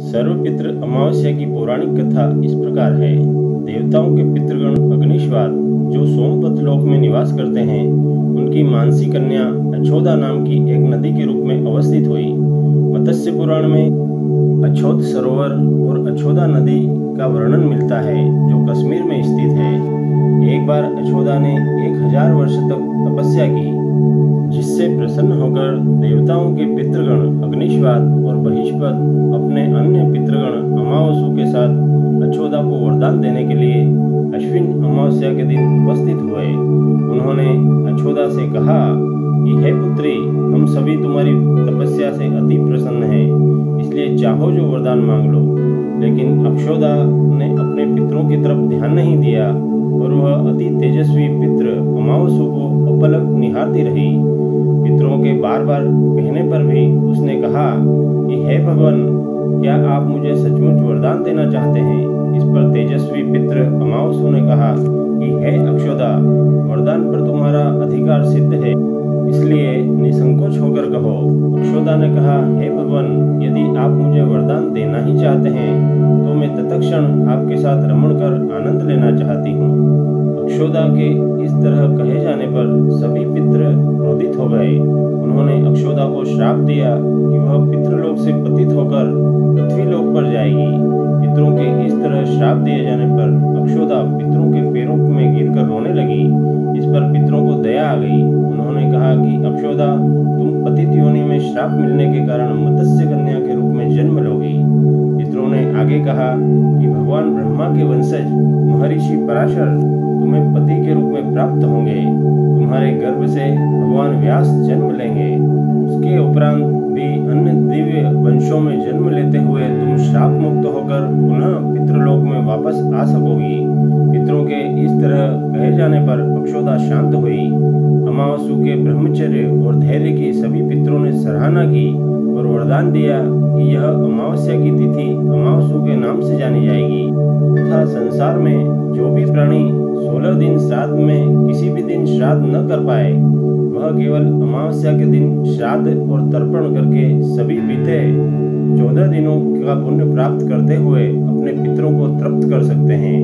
सर्वपितृ अमावस्या की पौराणिक कथा इस प्रकार है। देवताओं के पितृगण अग्निश्वाद जो सोमपत लोक में निवास करते हैं, उनकी मानसी कन्या अछोदा नाम की एक नदी के रूप में अवस्थित हुई। मत्स्य पुराण में अछोद सरोवर और अछोदा नदी का वर्णन मिलता है, जो कश्मीर में स्थित है। एक बार अछोदा ने 1000 वर्ष तक तपस्या की, जिससे प्रसन्न होकर देवताओं के पितृगण अग्निश्वाद और बहिष्पत अपने अन्य पितृगण अमावसु के साथ अछोदा को वरदान देने के लिए अश्विन अमावस्या के दिन उपस्थित हुए। उन्होंने अछोदा से कहा कि हे पुत्री, हम सभी तुम्हारी तपस्या से अति प्रसन्न हैं, इसलिए चाहो जो वरदान मांग लो। लेकिन अक्षोदा ने अपने पितरों की तरफ ध्यान नहीं दिया और वह अति तेजस्वी पितृ अमावसु को अपलक निहारती रही। पितरों के बार बार कहने पर भी उसने कहा कि हे भगवान, क्या आप मुझे सचमुच वरदान देना चाहते हैं? इस पर तेजस्वी पितृ अमावसु ने कहा कि हे अक्षोदा, वरदान पर तुम्हारा अधिकार सिद्ध है, इसलिए निसंकोच होकर कहो। अक्षोदा ने कहा, हे भगवान, यदि आप मुझे वरदान देना ही चाहते हैं तो मैं तत्क्षण आपके साथ रमण कर आनंद लेना चाहती हूँ। अक्षोदा के इस तरह कहे जाने पर सभी पितृ क्रोधित हो गए। उन्होंने अक्षोदा को श्राप दिया कि वह पितृलोक से पतित होकर पृथ्वीलोक पर जाएगी। पितरों के इस तरह श्राप दिए जाने पर अक्षोदा पितरों के पैरों में गिरकर रोने लगी। इस पर पितरों को दया आ गई। उन्होंने कहा कि अक्षोदा, तुम पतित योनि में श्राप मिलने के कारण मत्स्य कन्या के रूप में जन्म लोगी। पितरों ने आगे कहा कि भगवान ब्रह्मा के वंशज महर्षि पराशर तुम्हें पति के रूप में प्राप्त होंगे। तुम्हारे गर्भ से भगवान व्यास जन्म लेंगे। उसके उपरांत भी अन्य दिव्य वंशों में जन्म लेते हुए तुम श्राप मुक्त होकर पुनः पितृलोक में वापस आ सकोगी। पितरों के इस तरह कहे जाने पर अक्षोदा शांत हुई। अमावसु के ब्रह्मचर्य और धैर्य की सभी पितरों ने सराहना की और वरदान दिया कि यह अमावस्या की तिथि अमावसु के नाम से जानी जाएगी तथा संसार में जो भी प्राणी 16 दिन श्राद्ध में किसी भी दिन श्राद्ध न कर पाए, वह केवल अमावस्या के दिन श्राद्ध और तर्पण करके सभी बीते 14 दिनों का पुण्य प्राप्त करते हुए अपने पितरों को तृप्त कर सकते हैं।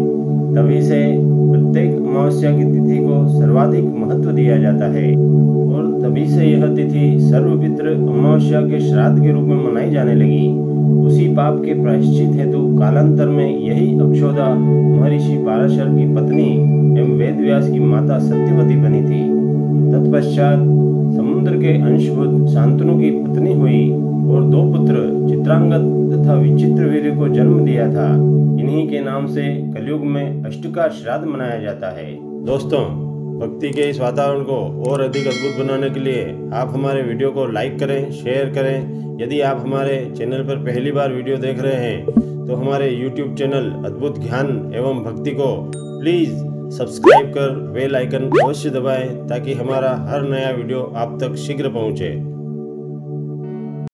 तभी से प्रत्येक अमावस्या की तिथि को सर्वाधिक महत्व दिया जाता है और तभी से यह तिथि सर्वपितृ अमावस्या के श्राद्ध के रूप में मनाई जाने लगी। उसी पाप के प्रायश्चित हेतु कालांतर में यही अक्षोदा महर्षि पराशर की पत्नी एवं वेदव्यास की माता सत्यवती बनी थी। तत्पश्चात समुद्र के अंशभूत शांतनु की पत्नी हुई और 2 पुत्र चित्रांगद तथा विचित्रवीर्य को जन्म दिया था। इन्हीं के नाम से कलयुग में अष्टका श्राद्ध मनाया जाता है। दोस्तों, भक्ति के इस वातावरण को और अधिक अद्भुत बनाने के लिए आप हमारे वीडियो को लाइक करें, शेयर करें। यदि आप हमारे चैनल पर पहली बार वीडियो देख रहे हैं तो हमारे YouTube चैनल अद्भुत ज्ञान एवं भक्ति को प्लीज़ सब्सक्राइब कर बेल आइकन अवश्य दबाएं, ताकि हमारा हर नया वीडियो आप तक शीघ्र पहुंचे।